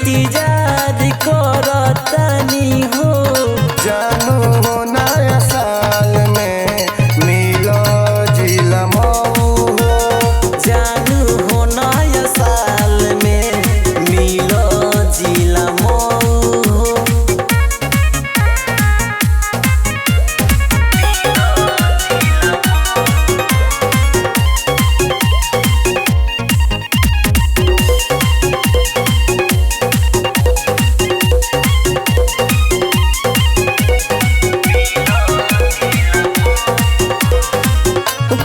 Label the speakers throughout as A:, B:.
A: इंतजार करतनी हो।
B: जानू हो नया साल में मिलो जिला मऊ हो।
A: जानू हो नया साल में मिलो जिला मऊ हो।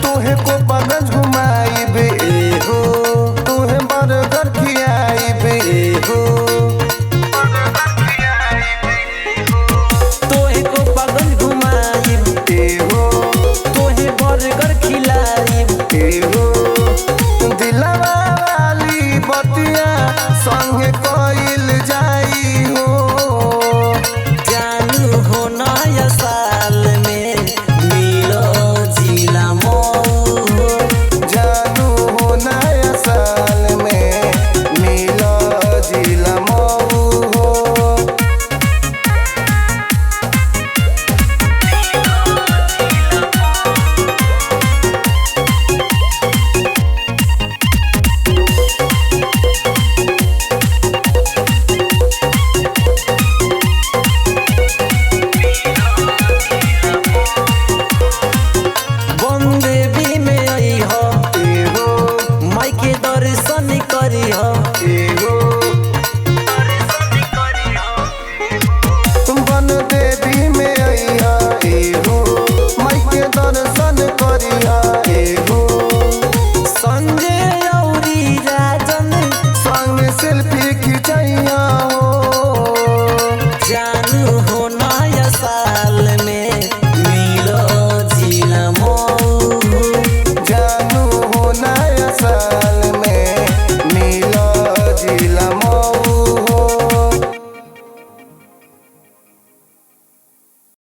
B: तोहे को बगल घुमाइबे हो, तोहे बर्गर खियाइबे हो।
A: तोहे को बगल घुमाइबे
B: हो,
A: तोहे बर्गर खिलाइबे
B: हो। दिलवा वाली बतिया संगे कइल जाई हो।
A: जानू हो नया साल में मिलो जिला मऊ हो।
B: जानू हो नया साल में मिलो जिला मऊ हो।
A: बंदेवी में आई हो, माई के दर्शन करी हो।
B: बन देवी में अइहा एहो, माई के दर्शन करिहा एहो।
A: संजय औरी राजन
B: संग सेल्फी